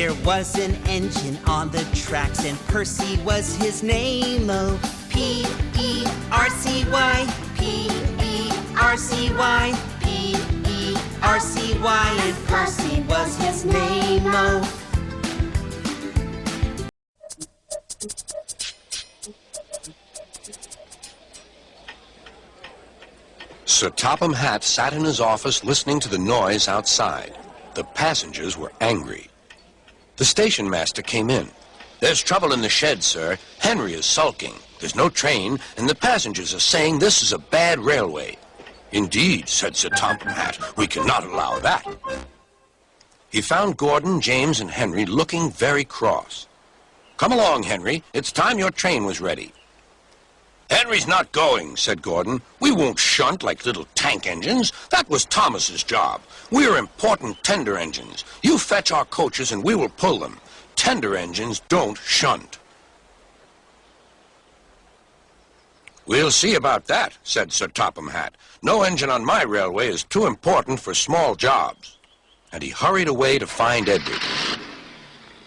There was an engine on the tracks, and Percy was his name. Oh, P-E-R-C-Y, P-E-R-C-Y, P-E-R-C-Y, and Percy was his name. Oh. Sir Topham Hatt sat in his office listening to the noise outside. The passengers were angry. The station master came in. "There's trouble in the shed, sir. Henry is sulking. There's no train, and the passengers are saying this is a bad railway." "Indeed," said Sir Topham Hatt, "we cannot allow that." He found Gordon, James, and Henry looking very cross. "Come along, Henry. It's time your train was ready." "Henry's not going," said Gordon. "We won't shunt like little tank engines. That was Thomas's job. We're important tender engines. You fetch our coaches and we will pull them. Tender engines don't shunt." "We'll see about that," said Sir Topham Hatt. "No engine on my railway is too important for small jobs." And he hurried away to find Edward.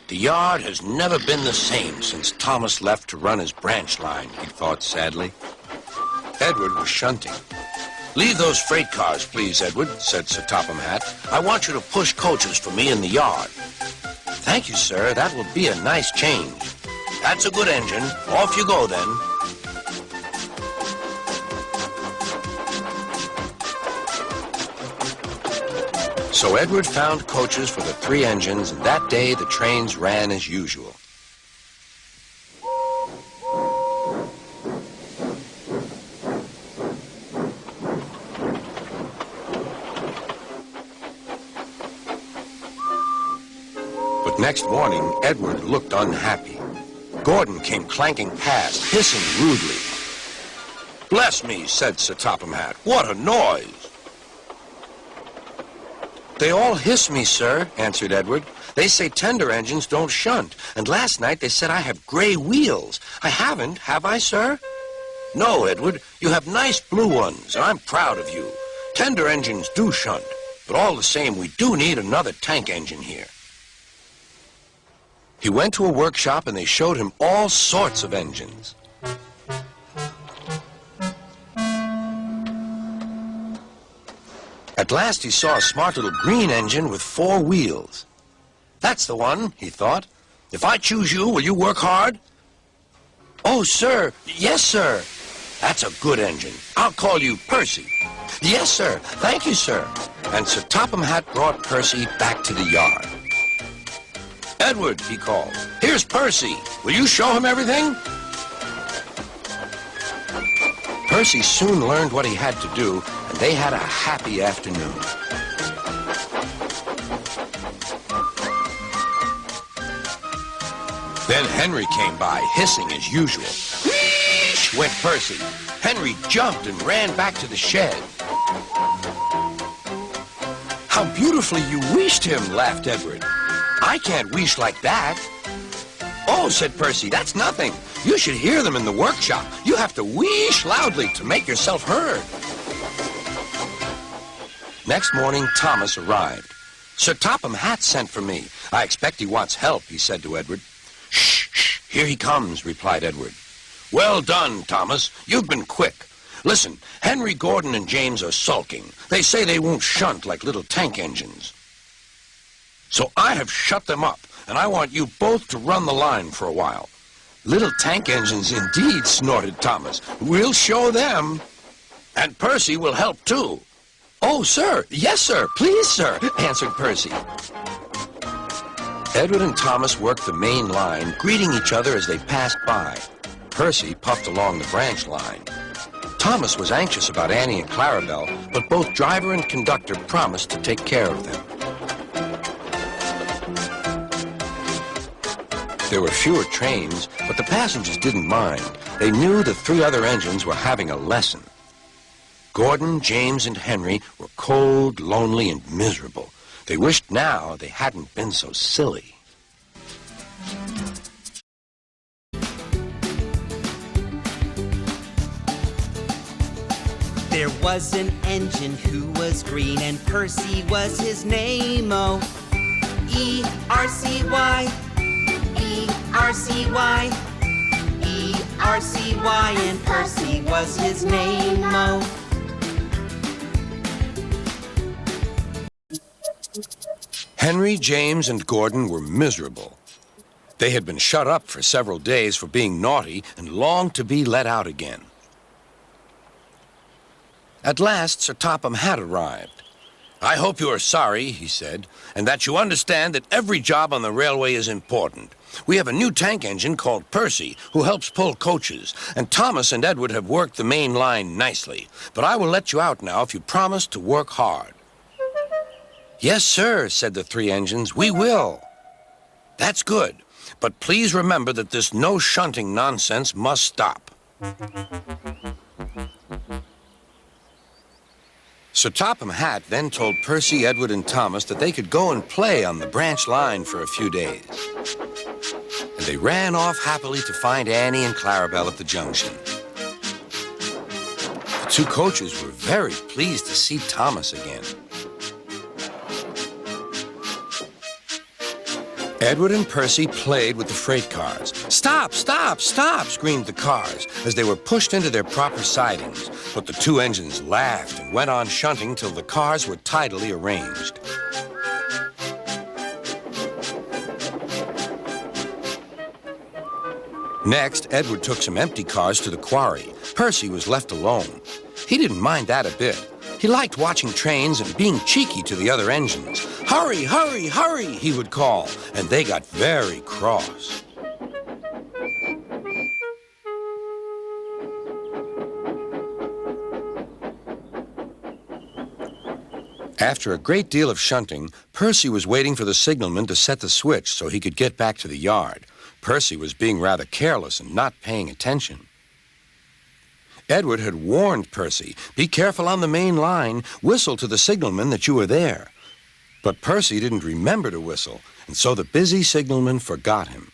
The yard has never been the same since Thomas left to run his branch line, he thought sadly. Edward was shunting. "Leave those freight cars, please, Edward," said Sir Topham Hatt. "I want you to push coaches for me in the yard." "Thank you, sir. That will be a nice change." "That's a good engine. Off you go, then." So Edward found coaches for the 3 engines, and that day the trains ran as usual. But next morning, Edward looked unhappy. Gordon came clanking past, hissing rudely. "Bless me," said Sir Topham Hatt, "what a noise!" "They all hiss me, sir," answered Edward. "They say tender engines don't shunt, and last night they said I have gray wheels. I haven't, have I, sir?" "No, Edward, you have nice blue ones, and I'm proud of you. Tender engines do shunt, but all the same, we do need another tank engine here." He went to a workshop, and they showed him all sorts of engines. At last he saw a smart little green engine with 4 wheels. "That's the one," he thought. "If I choose you, will you work hard?" "Oh, sir. Yes, sir." "That's a good engine. I'll call you Percy." "Yes, sir. Thank you, sir." And Sir Topham Hatt brought Percy back to the yard. "Edward," he called, "here's Percy. Will you show him everything?" Percy soon learned what he had to do, and they had a happy afternoon. Then Henry came by, hissing as usual. "Wheesh!" went Percy. Henry jumped and ran back to the shed. "How beautifully you wheeshed him," laughed Edward. "I can't wheesh like that." "Oh," said Percy, "that's nothing. You should hear them in the workshop. You have to wheesh loudly to make yourself heard." Next morning, Thomas arrived. "Sir Topham Hatt sent for me. I expect he wants help," he said to Edward. "Shh, shh, here he comes," replied Edward. "Well done, Thomas. You've been quick. Listen, Henry, Gordon, and James are sulking. They say they won't shunt like little tank engines. So I have shut them up, and I want you both to run the line for a while." "Little tank engines indeed," snorted Thomas. "We'll show them. And Percy will help too." "Oh, sir. Yes, sir. Please, sir," answered Percy. Edward and Thomas worked the main line, greeting each other as they passed by. Percy puffed along the branch line. Thomas was anxious about Annie and Clarabelle, but both driver and conductor promised to take care of them. There were fewer trains, but the passengers didn't mind. They knew the 3 other engines were having a lesson. Gordon, James, and Henry were cold, lonely, and miserable. They wished now they hadn't been so silly. There was an engine who was green, and Percy was his name. Oh, E-R-C-Y, E-R-C-Y, E-R-C-Y, and Percy was his name-o. Henry, James, and Gordon were miserable. They had been shut up for several days for being naughty and longed to be let out again. At last, Sir Topham had arrived. "I hope you are sorry," he said, "and that you understand that every job on the railway is important. We have a new tank engine called Percy, who helps pull coaches, and Thomas and Edward have worked the main line nicely. But I will let you out now if you promise to work hard." "Yes, sir," said the three engines, "we will." "That's good, but please remember that this no shunting nonsense must stop." Sir Topham Hatt then told Percy, Edward, and Thomas that they could go and play on the branch line for a few days. And they ran off happily to find Annie and Clarabelle at the junction. The two coaches were very pleased to see Thomas again. Edward and Percy played with the freight cars. "Stop, stop, stop," screamed the cars as they were pushed into their proper sidings. But the two engines laughed and went on shunting till the cars were tidily arranged. Next, Edward took some empty cars to the quarry. Percy was left alone. He didn't mind that a bit. He liked watching trains and being cheeky to the other engines. "Hurry, hurry, hurry," he would call, and they got very cross. After a great deal of shunting, Percy was waiting for the signalman to set the switch so he could get back to the yard. Percy was being rather careless and not paying attention. Edward had warned Percy, "Be careful on the main line. Whistle to the signalman that you are there." But Percy didn't remember to whistle, and so the busy signalman forgot him.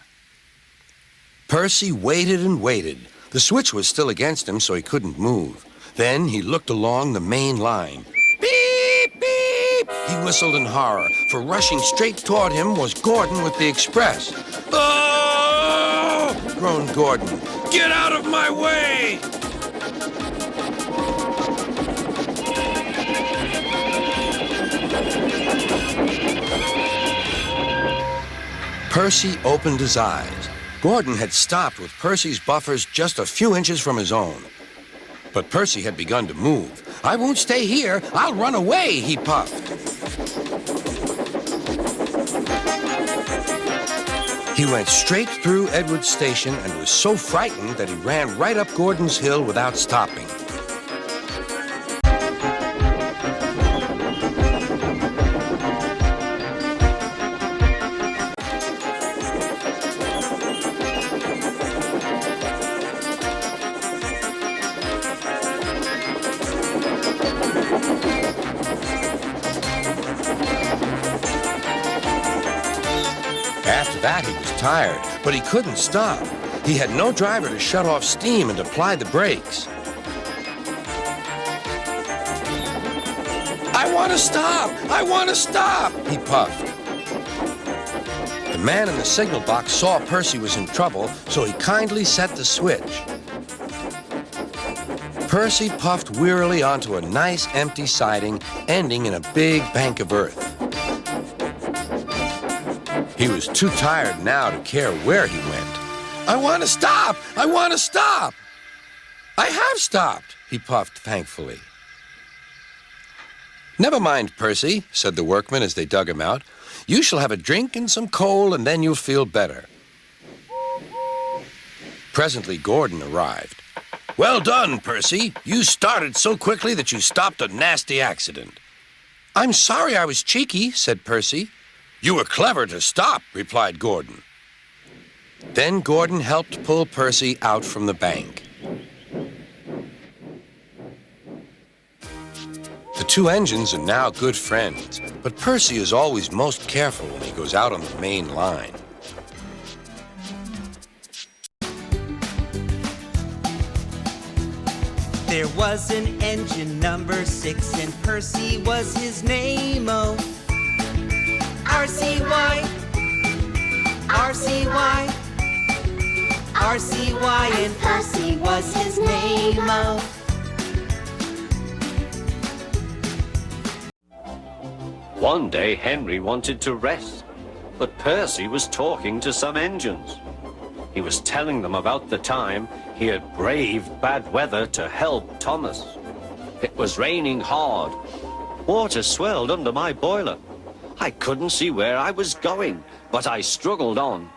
Percy waited and waited. The switch was still against him, so he couldn't move. Then he looked along the main line. "Beep, beep!" he whistled in horror, for rushing straight toward him was Gordon with the express. "Oh!" groaned Gordon. "Get out of my way!" Percy opened his eyes. Gordon had stopped with Percy's buffers just a few inches from his own. But Percy had begun to move. "I won't stay here. I'll run away," he puffed. He went straight through Edward's station and was so frightened that he ran right up Gordon's hill without stopping. After that, he was tired, but he couldn't stop. He had no driver to shut off steam and apply the brakes. "I want to stop! I want to stop!" he puffed. The man in the signal box saw Percy was in trouble, so he kindly set the switch. Percy puffed wearily onto a nice empty siding, ending in a big bank of earth. He was too tired now to care where he went. "I want to stop! I want to stop!" "I have stopped," he puffed thankfully. "Never mind, Percy," said the workmen as they dug him out. "You shall have a drink and some coal, and then you'll feel better." Presently, Gordon arrived. "Well done, Percy. You started so quickly that you stopped a nasty accident." "I'm sorry I was cheeky," said Percy. "You were clever to stop," replied Gordon. Then Gordon helped pull Percy out from the bank. The two engines are now good friends, but Percy is always most careful when he goes out on the main line. There was an engine number 6, and Percy was his name-o. R-C-Y, R-C-Y, R-C-Y, and Percy was his name-o. One day Henry wanted to rest, but Percy was talking to some engines. He was telling them about the time he had braved bad weather to help Thomas. It was raining hard. Water swirled under my boiler. I couldn't see where I was going, but I struggled on.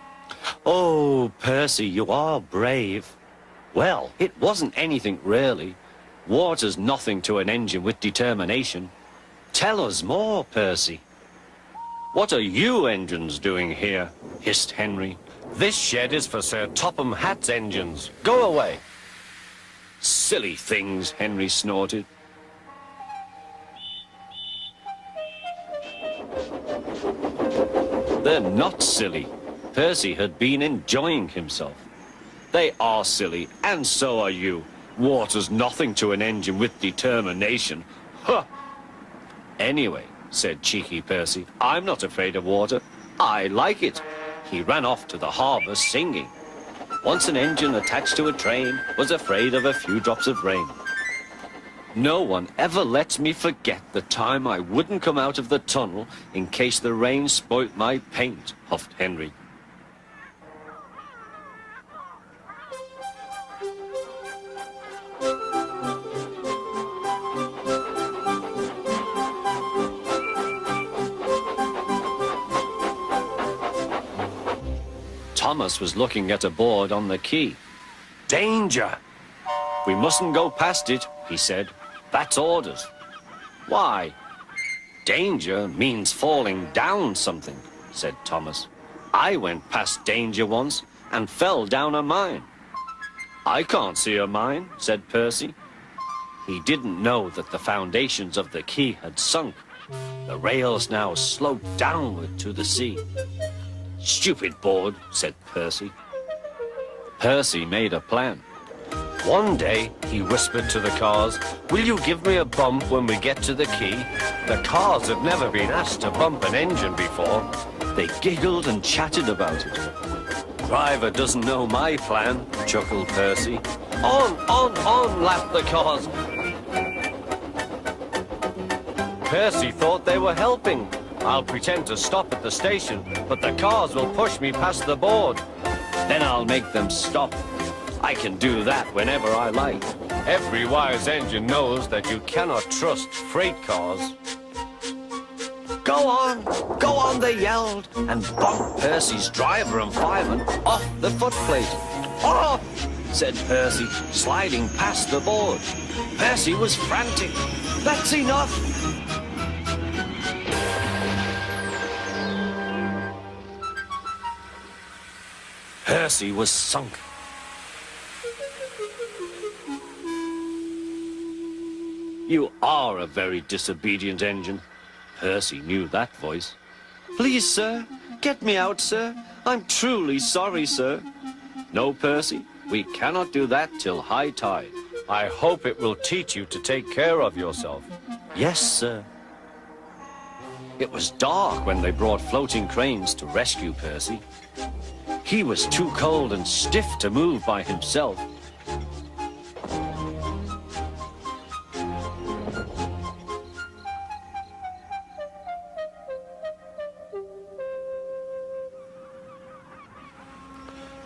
Oh, Percy, you are brave. Well, it wasn't anything really. Water's nothing to an engine with determination. Tell us more, Percy. What are you engines doing here? Hissed Henry. This shed is for Sir Topham Hatt's engines. Go away. Silly things, Henry snorted. They're not silly. Percy had been enjoying himself. They are silly, and so are you. Water's nothing to an engine with determination. Huh! Anyway, said cheeky Percy, I'm not afraid of water. I like it. He ran off to the harbour singing. Once an engine attached to a train was afraid of a few drops of rain. No one ever lets me forget the time I wouldn't come out of the tunnel in case the rain spoilt my paint, huffed Henry. Thomas was looking at a board on the quay. Danger! We mustn't go past it, he said. That's orders. Why? Danger means falling down something, said Thomas. I went past danger once and fell down a mine. I can't see a mine, said Percy. He didn't know that the foundations of the quay had sunk. The rails now sloped downward to the sea. Stupid board, said Percy. Percy made a plan. One day, he whispered to the cars, will you give me a bump when we get to the quay? The cars had never been asked to bump an engine before. They giggled and chatted about it. Driver doesn't know my plan, chuckled Percy. On, laughed the cars. Percy thought they were helping. I'll pretend to stop at the station, but the cars will push me past the board. Then I'll make them stop. I can do that whenever I like. Every wise engine knows that you cannot trust freight cars. Go on, they yelled, and bumped Percy's driver and fireman off the footplate. Oh, said Percy, sliding past the board. Percy was frantic. That's enough. Percy was sunk. You are a very disobedient engine. Percy knew that voice. Please, sir, get me out, sir. I'm truly sorry, sir. No, Percy, we cannot do that till high tide. I hope it will teach you to take care of yourself. Yes, sir. It was dark when they brought floating cranes to rescue Percy. He was too cold and stiff to move by himself.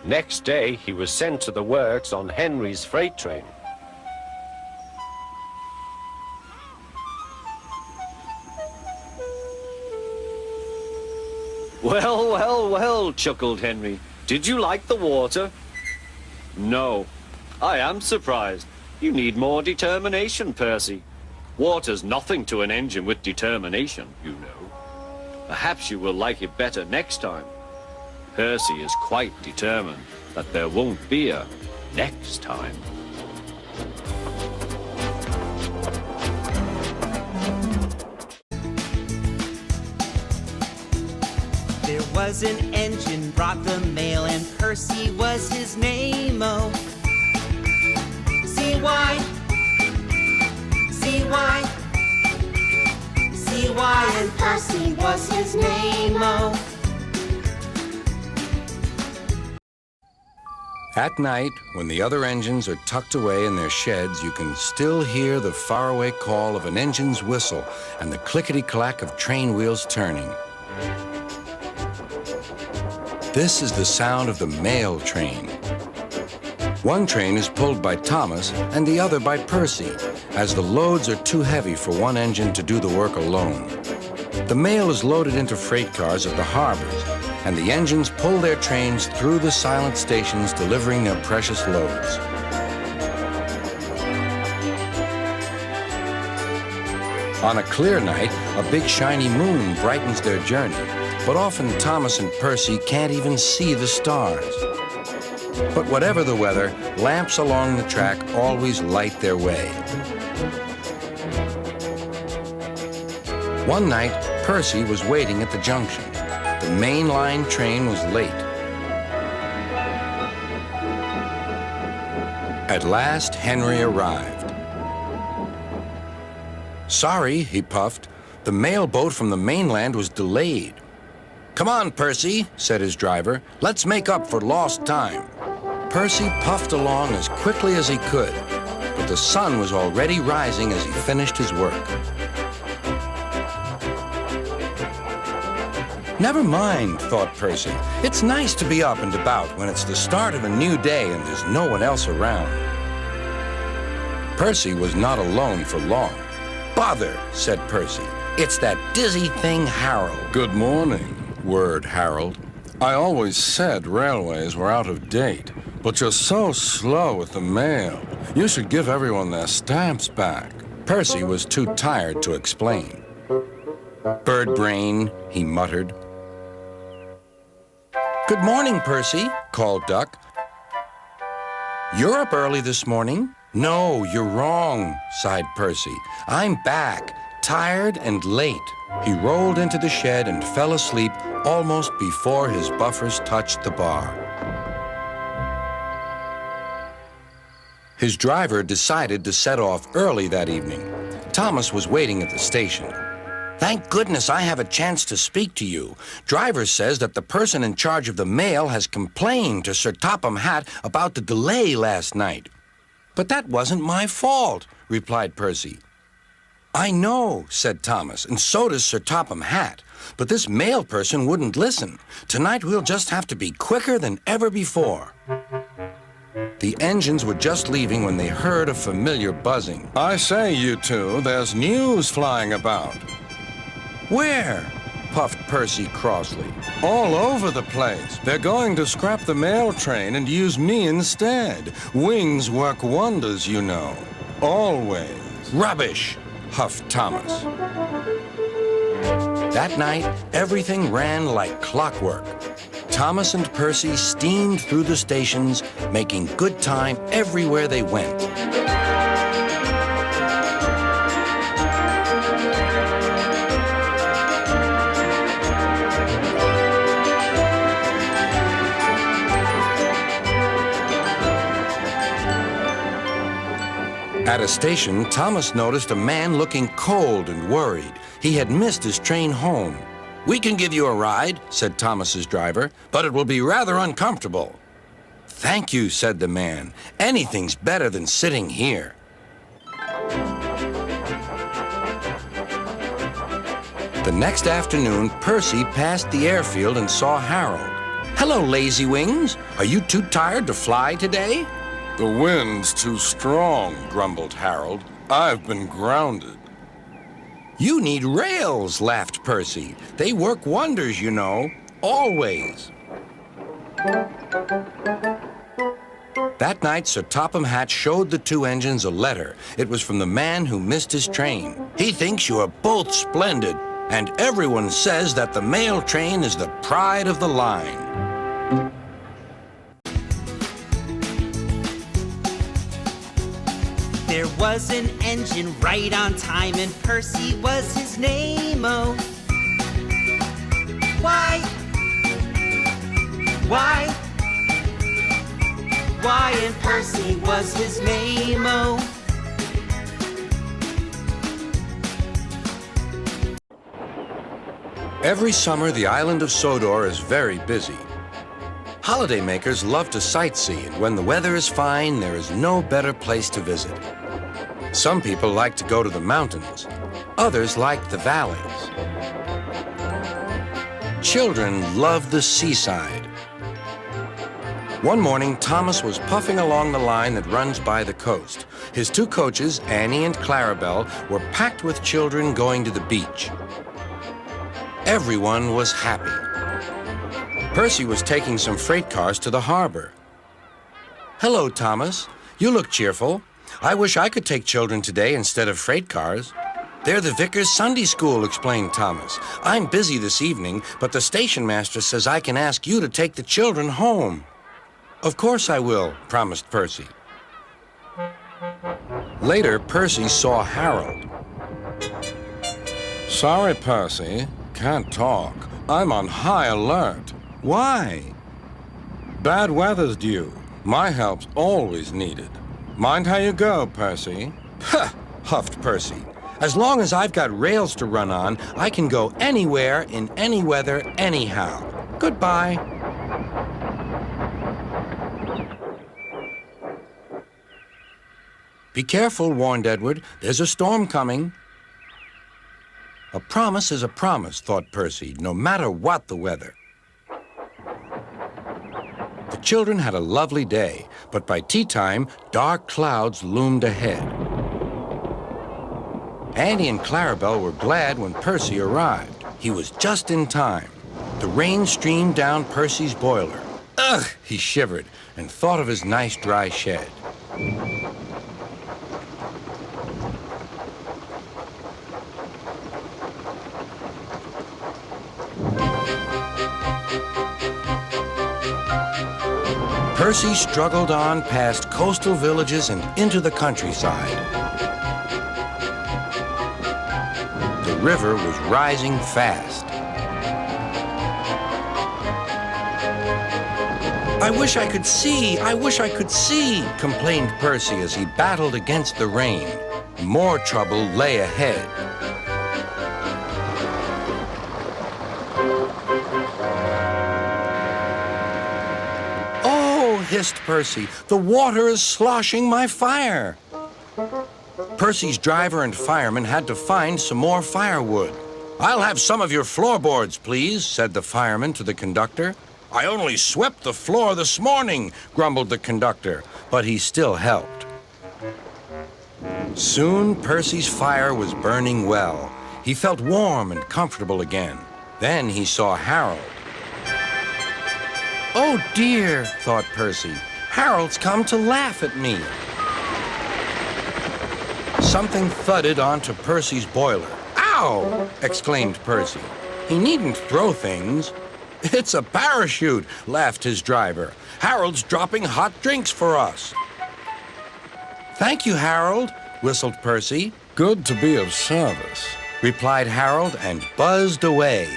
Next day, he was sent to the works on Henry's freight train. Well, chuckled Henry. Did you like the water? No. I am surprised. You need more determination, Percy. Water's nothing to an engine with determination, you know. Perhaps you will like it better next time. Percy is quite determined that there won't be a next time. There was an engine brought the mail, and Percy was his name-o. C-Y, C-Y, C-Y, and Percy Percy was his name, oh. At night, when the other engines are tucked away in their sheds, you can still hear the faraway call of an engine's whistle and the clickety-clack of train wheels turning. This is the sound of the mail train. One train is pulled by Thomas and the other by Percy, as the loads are too heavy for one engine to do the work alone. The mail is loaded into freight cars at the harbors, and the engines pull their trains through the silent stations, delivering their precious loads. On a clear night, a big shiny moon brightens their journey, but often Thomas and Percy can't even see the stars. But whatever the weather, lamps along the track always light their way. One night, Percy was waiting at the junction. The main line train was late. At last, Henry arrived. Sorry, he puffed. The mail boat from the mainland was delayed. Come on, Percy, said his driver. Let's make up for lost time. Percy puffed along as quickly as he could, but the sun was already rising as he finished his work. Never mind, thought Percy. It's nice to be up and about when it's the start of a new day and there's no one else around. Percy was not alone for long. Bother, said Percy. It's that dizzy thing, Harold. Good morning, whirred Harold. I always said railways were out of date, but you're so slow with the mail. You should give everyone their stamps back. Percy was too tired to explain. Bird brain, he muttered. Good morning, Percy, called Duck. You're up early this morning? No, you're wrong, sighed Percy. I'm back, tired and late. He rolled into the shed and fell asleep almost before his buffers touched the bar. His driver decided to set off early that evening. Thomas was waiting at the station. Thank goodness I have a chance to speak to you. Driver says that the person in charge of the mail has complained to Sir Topham Hatt about the delay last night. But that wasn't my fault, replied Percy. I know, said Thomas, and so does Sir Topham Hatt. But this mail person wouldn't listen. Tonight we'll just have to be quicker than ever before. The engines were just leaving when they heard a familiar buzzing. I say, you two, there's news flying about. Where? Puffed Percy crossly. All over the place. They're going to scrap the mail train and use me instead. Wings work wonders, you know. Always. Rubbish, huffed Thomas. That night, everything ran like clockwork. Thomas and Percy steamed through the stations, making good time everywhere they went. At a station, Thomas noticed a man looking cold and worried. He had missed his train home. We can give you a ride, said Thomas's driver, but it will be rather uncomfortable. Thank you, said the man. Anything's better than sitting here. The next afternoon, Percy passed the airfield and saw Harold. Hello, Lazy Wings. Are you too tired to fly today? The wind's too strong, grumbled Harold. I've been grounded. You need rails, laughed Percy. They work wonders, you know. Always. That night, Sir Topham Hatt showed the two engines a letter. It was from the man who missed his train. He thinks you are both splendid, and everyone says that the mail train is the pride of the line. There was an engine right on time, and Percy was his name, oh. Why? And Percy was his name, oh. Every summer, the island of Sodor is very busy. Holidaymakers love to sightsee, and when the weather is fine, there is no better place to visit. Some people like to go to the mountains. Others like the valleys. Children love the seaside. One morning, Thomas was puffing along the line that runs by the coast. His two coaches, Annie and Clarabelle, were packed with children going to the beach. Everyone was happy. Percy was taking some freight cars to the harbor. "Hello, Thomas. You look cheerful. I wish I could take children today instead of freight cars." "They're the Vicar's Sunday School," explained Thomas. "I'm busy this evening, but the station master says I can ask you to take the children home." "Of course I will," promised Percy. Later, Percy saw Harold. Sorry, Percy. Can't talk. I'm on high alert. "Why?" Bad weather's due. My help's always needed. Mind how you go, Percy. "Huh," huffed Percy. "As long as I've got rails to run on, I can go anywhere in any weather anyhow. Goodbye." "Be careful," warned Edward. "There's a storm coming." A promise is a promise, thought Percy, no matter what the weather. The children had a lovely day, but by tea time, dark clouds loomed ahead. Annie and Clarabelle were glad when Percy arrived. He was just in time. The rain streamed down Percy's boiler. Ugh, he shivered and thought of his nice dry shed. Percy struggled on past coastal villages and into the countryside. The river was rising fast. "I wish I could see! I wish I could see!" complained Percy as he battled against the rain. More trouble lay ahead. Hissed Percy. "The water is sloshing my fire." Percy's driver and fireman had to find some more firewood. "I'll have some of your floorboards, please," said the fireman to the conductor. "I only swept the floor this morning," grumbled the conductor, but he still helped. Soon Percy's fire was burning well. He felt warm and comfortable again. Then he saw Harold. "Oh dear," thought Percy, "Harold's come to laugh at me." Something thudded onto Percy's boiler. "Ow!" exclaimed Percy. "He needn't throw things." "It's a parachute," laughed his driver. "Harold's dropping hot drinks for us." "Thank you, Harold," whistled Percy. Good to be of service. Replied Harold and buzzed away.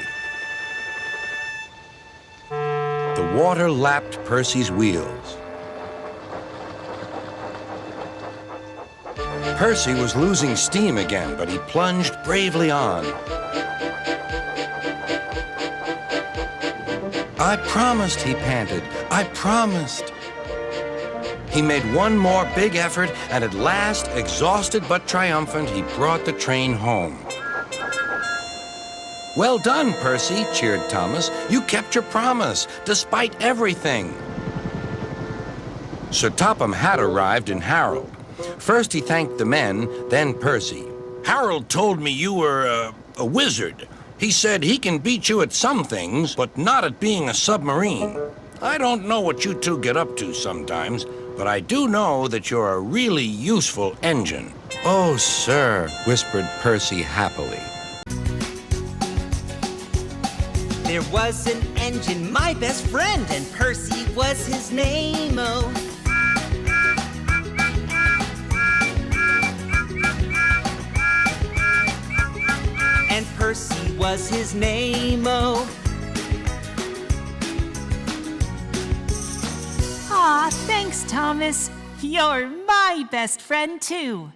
The water lapped Percy's wheels. Percy was losing steam again, but he plunged bravely on. "I promised," he panted. "I promised." He made one more big effort, and at last, exhausted but triumphant, he brought the train home. "Well done, Percy," cheered Thomas. "You kept your promise, despite everything." Sir Topham had arrived in Harold. First he thanked the men, then Percy. "Harold told me you were a wizard. He said he can beat you at some things, but not at being a submarine. I don't know what you two get up to sometimes, but I do know that you're a really useful engine." "Oh, sir," whispered Percy happily. There was an engine, my best friend, and Percy was his name, oh. And Percy was his name, oh. Aw, thanks, Thomas. You're my best friend, too.